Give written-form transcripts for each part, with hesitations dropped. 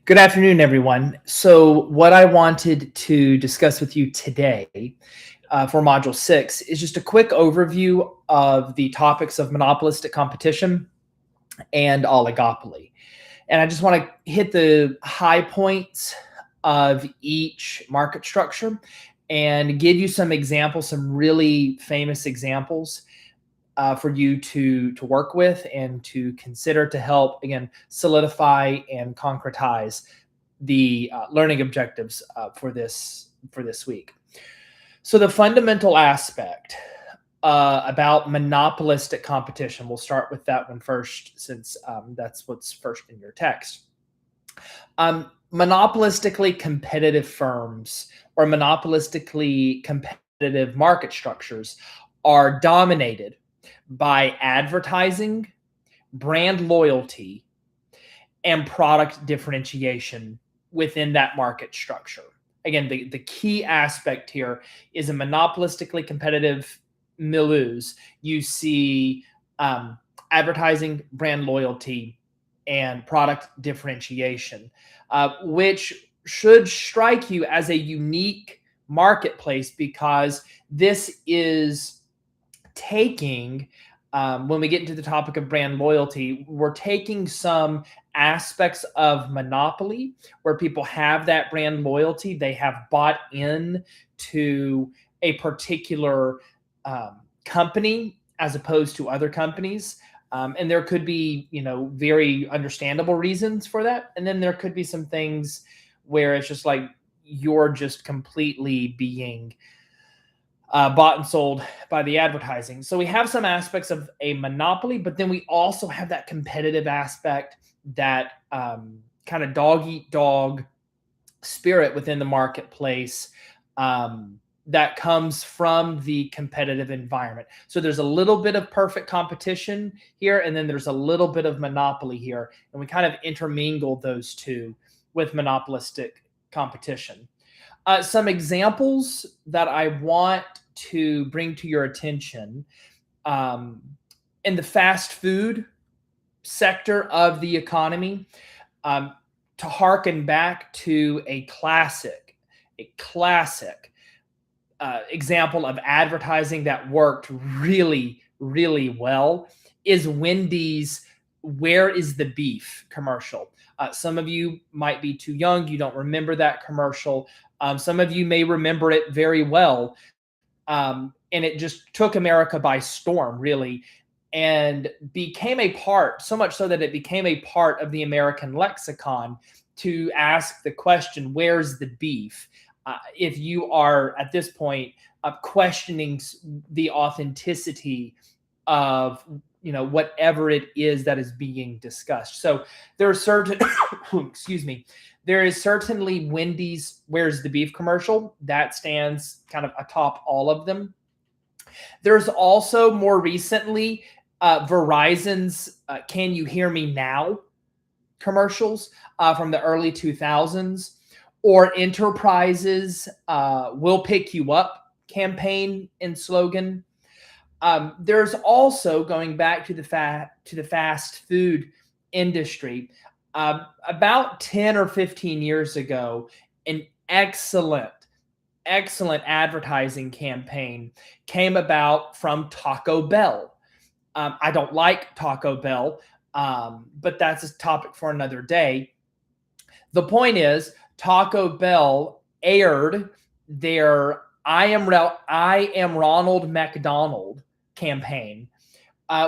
Good afternoon, everyone. So what I wanted to discuss with you today for Module 6 is just a quick overview of the topics of monopolistic competition and oligopoly. And I just want to hit the high points of each market structure and give you some examples, some really famous examples for you to work with and to consider to help, again, solidify and concretize the learning objectives for this week. So the fundamental aspect about monopolistic competition, we'll start with that one first, since that's what's first in your text. Monopolistically competitive firms or monopolistically competitive market structures are dominated by advertising, brand loyalty, and product differentiation within that market structure. Again, the key aspect here is a monopolistically competitive milieus. You see advertising, brand loyalty, and product differentiation, which should strike you as a unique marketplace, because this is taking, when we get into the topic of brand loyalty, we're taking some aspects of monopoly where people have that brand loyalty. They have bought in to a particular company as opposed to other companies. And there could be, very understandable reasons for that. And then there could be some things where it's just like you're just completely being bought and sold by the advertising. So we have some aspects of a monopoly, but then we also have that competitive aspect, that kind of dog eat dog spirit within the marketplace that comes from the competitive environment. So there's a little bit of perfect competition here, and then there's a little bit of monopoly here, and we kind of intermingle those two with monopolistic competition. Some examples that I want to bring to your attention in the fast food sector of the economy, to harken back to a classic example of advertising that worked really, really well is Wendy's "Where is the Beef" commercial. Some of you might be too young. You don't remember that commercial. Some of you may remember it very well. And it just took America by storm, really, and became a part, so much so that it became a part of the American lexicon to ask the question, where's the beef? If you are at this point questioning the authenticity of whatever it is that is being discussed. So there are certain excuse me, there is certainly Wendy's "Where's the Beef" commercial that stands kind of atop all of them. There's also, more recently, Verizon's "Can You Hear Me Now" commercials from the early 2000s, or Enterprise's "We'll Pick You Up" campaign and slogan. There's also, going back to the fast food industry, about 10 or 15 years ago, an excellent advertising campaign came about from Taco Bell. I don't like Taco Bell, but that's a topic for another day. The point is, Taco Bell aired their I am Ronald McDonald" campaign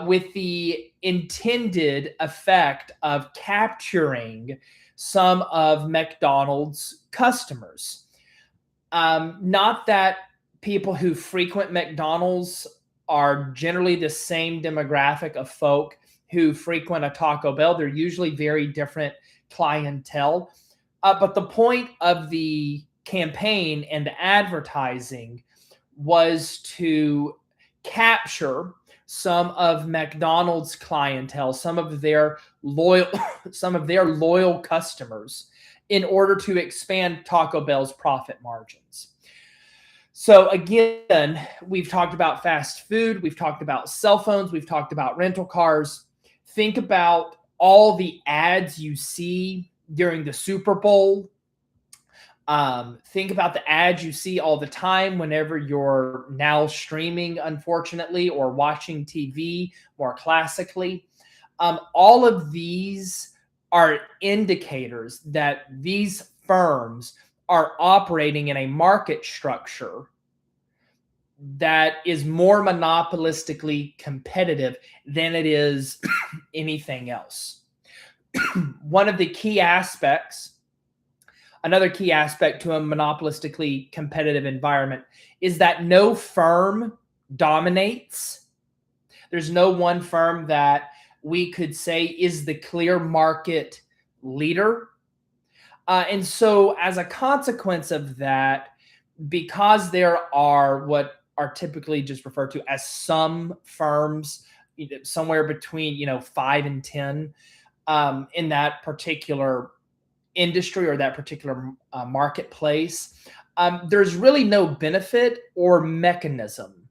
with the intended effect of capturing some of McDonald's customers. Not that people who frequent McDonald's are generally the same demographic of folk who frequent a Taco Bell. They're usually very different clientele. But the point of the campaign and the advertising was to capture some of McDonald's clientele, some of their loyal customers, in order to expand Taco Bell's profit margins. So again, we've talked about fast food, we've talked about cell phones, we've talked about rental cars. Think about all the ads you see during the Super Bowl. Think about the ads you see all the time whenever you're now streaming, unfortunately, or watching TV more classically. All of these are indicators that these firms are operating in a market structure that is more monopolistically competitive than it is anything else. One of the key aspects, another key aspect to a monopolistically competitive environment is that no firm dominates. There's no one firm that we could say is the clear market leader. And so, as a consequence of that, because there are what are typically just referred to as some firms, somewhere between 5 and 10 in that particular industry or that particular marketplace, there's really no benefit or mechanism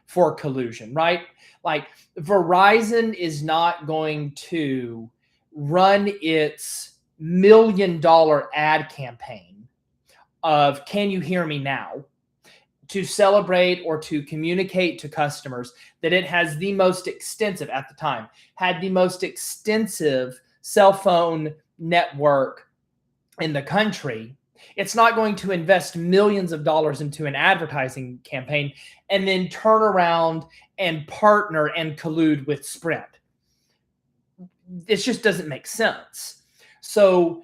for collusion, right? Like Verizon is not going to run its $1 million ad campaign of "Can you hear me now?" to celebrate or to communicate to customers that it has the most extensive, at the time, had the most extensive cell phone network in the country. It's not going to invest millions of dollars into an advertising campaign and then turn around and partner and collude with Sprint. This just doesn't make sense. So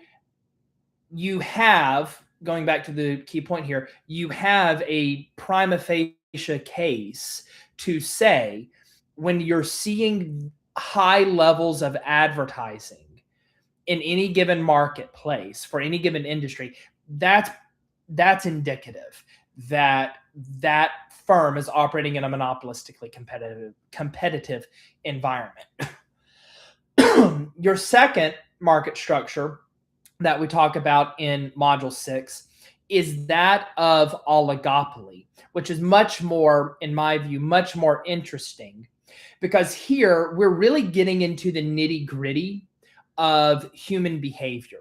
you have, going back to the key point here, you have a prima facie case to say when you're seeing high levels of advertising in any given marketplace for any given industry, that's indicative that that firm is operating in a monopolistically competitive environment. Your second market structure that we talk about in Module 6 is that of oligopoly, which is much more, in my view, much more interesting, because here we're really getting into the nitty-gritty of human behavior.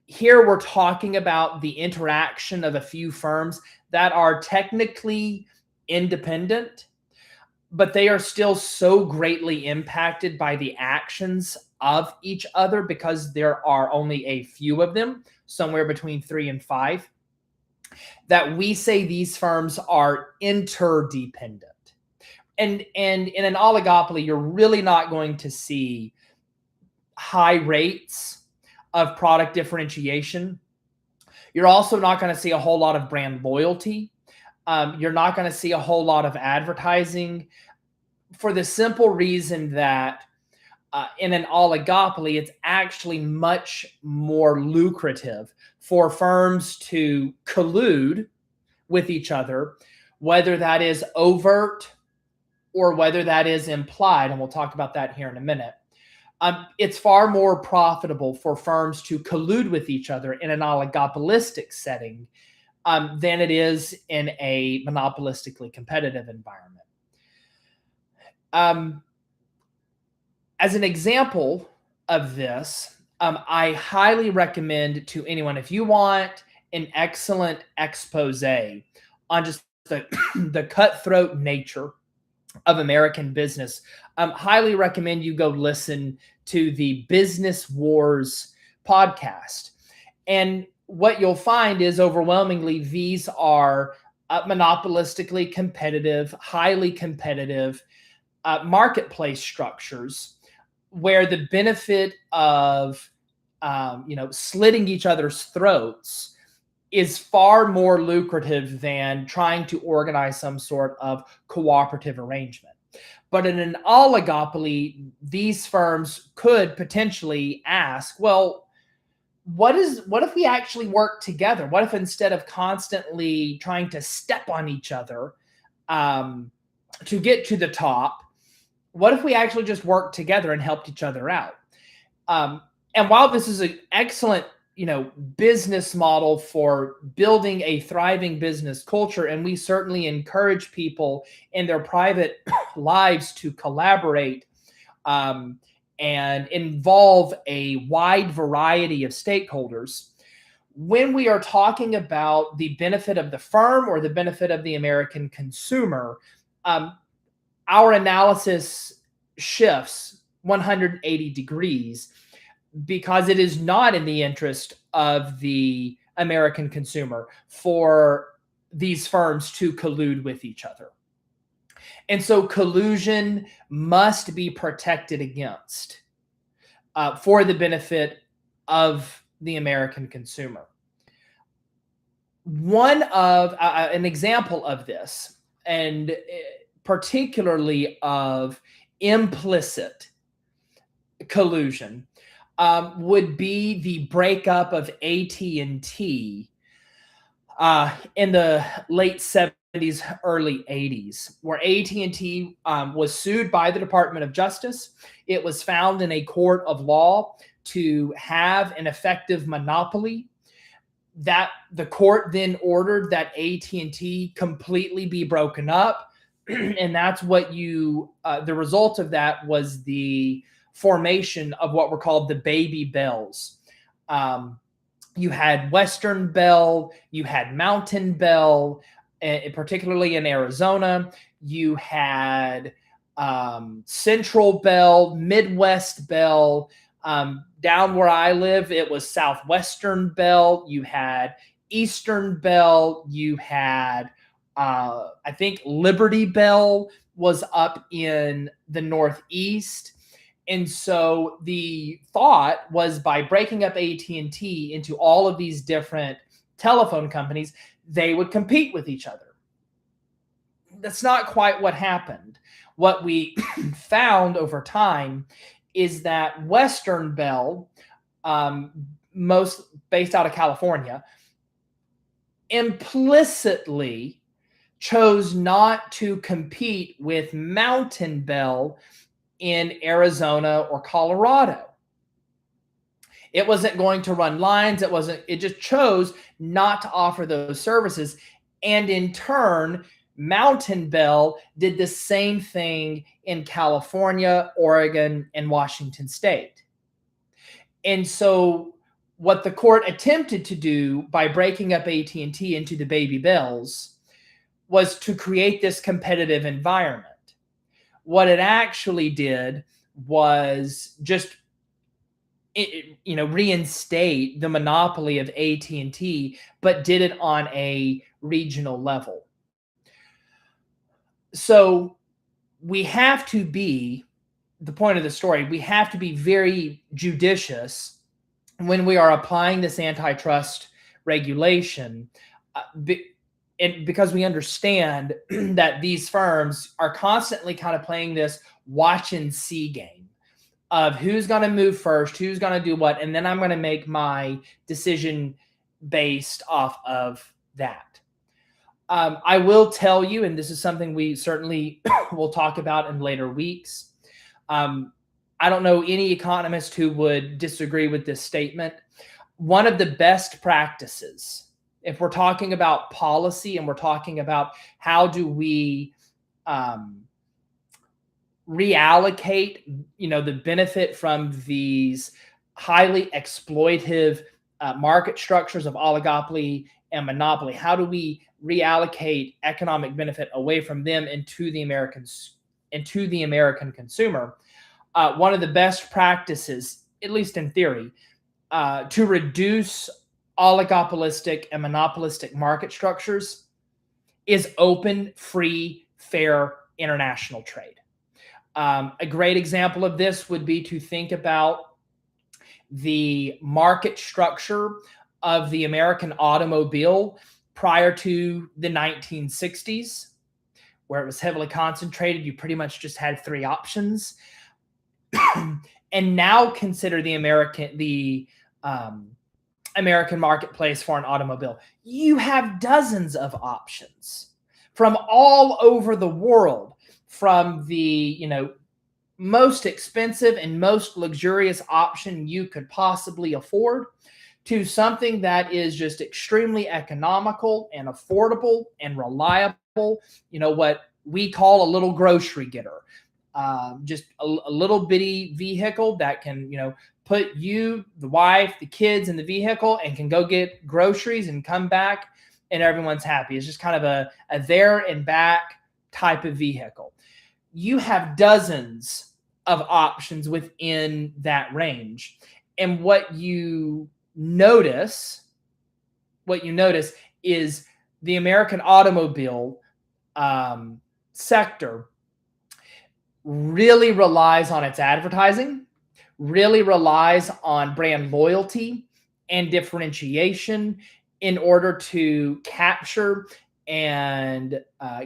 Here we're talking about the interaction of a few firms that are technically independent, but they are still so greatly impacted by the actions of each other because there are only a few of them, somewhere between 3 and 5, that we say these firms are interdependent. And in an oligopoly, you're really not going to see high rates of product differentiation. You're also not going to see a whole lot of brand loyalty. You're not going to see a whole lot of advertising, for the simple reason that in an oligopoly, it's actually much more lucrative for firms to collude with each other, whether that is overt or whether that is implied, and we'll talk about that here in a minute. It's far more profitable for firms to collude with each other in an oligopolistic setting than it is in a monopolistically competitive environment. As an example of this, I highly recommend to anyone, if you want an excellent expose on just the cutthroat nature of American business, highly recommend you go listen to the Business Wars podcast. And what you'll find is overwhelmingly these are monopolistically competitive, highly competitive marketplace structures where the benefit of slitting each other's throats is far more lucrative than trying to organize some sort of cooperative arrangement. But in an oligopoly, these firms could potentially ask, well, what if we actually work together? What if instead of constantly trying to step on each other to get to the top, what if we actually just worked together and helped each other out? And while this is an excellent business model for building a thriving business culture, and we certainly encourage people in their private lives to collaborate and involve a wide variety of stakeholders. When we are talking about the benefit of the firm or the benefit of the American consumer, our analysis shifts 180 degrees, because it is not in the interest of the American consumer for these firms to collude with each other. And so collusion must be protected against for the benefit of the American consumer. One of an example of this, and particularly of implicit collusion, would be the breakup of AT&T in the late 70s, early 80s, where AT&T was sued by the Department of Justice. It was found in a court of law to have an effective monopoly. That the court then ordered that AT&T completely be broken up. And that's what the result of that was the formation of what were called the baby bells. You had Western Bell, you had Mountain Bell, particularly in Arizona. You had Central Bell, Midwest Bell. Down where I live, it was Southwestern Bell. You had Eastern Bell. You had, I think, Liberty Bell was up in the Northeast. And so the thought was, by breaking up AT&T into all of these different telephone companies, they would compete with each other. That's not quite what happened. What we found over time is that Western Bell, most based out of California, implicitly chose not to compete with Mountain Bell in Arizona or Colorado. It wasn't going to run lines. It just chose not to offer those services. And in turn, Mountain Bell did the same thing in California, Oregon, and Washington State. And so what the court attempted to do by breaking up AT&T into the baby bells was to create this competitive environment. What it actually did was just reinstate the monopoly of AT&T, but did it on a regional level. So we have to be, the point of the story, we have to be very judicious when we are applying this antitrust regulation, because we understand that these firms are constantly kind of playing this watch and see game of who's going to move first, who's going to do what, and then I'm going to make my decision based off of that. I will tell you, and this is something we certainly will talk about in later weeks. I don't know any economist who would disagree with this statement. One of the best practices, if we're talking about policy and we're talking about how do we reallocate, the benefit from these highly exploitative market structures of oligopoly and monopoly, how do we reallocate economic benefit away from them into the American consumer? One of the best practices, at least in theory, to reduce oligopolistic and monopolistic market structures is open, free, fair international trade. A great example of this would be to think about the market structure of the American automobile prior to the 1960s, where it was heavily concentrated. You pretty much just had three options. And now consider the American marketplace for an automobile. You have dozens of options from all over the world, from the most expensive and most luxurious option you could possibly afford to something that is just extremely economical and affordable and reliable, what we call a little grocery getter. just a little bitty vehicle that can, put you, the wife, the kids in the vehicle and can go get groceries and come back and everyone's happy. It's just kind of a there and back type of vehicle. You have dozens of options within that range. And what you notice is the American automobile sector really relies on its advertising, really relies on brand loyalty and differentiation in order to capture and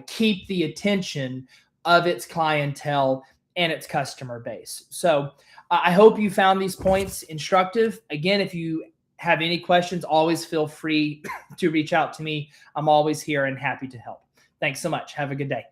keep the attention of its clientele and its customer base. So I hope you found these points instructive. Again, if you have any questions, always feel free to reach out to me. I'm always here and happy to help. Thanks so much. Have a good day.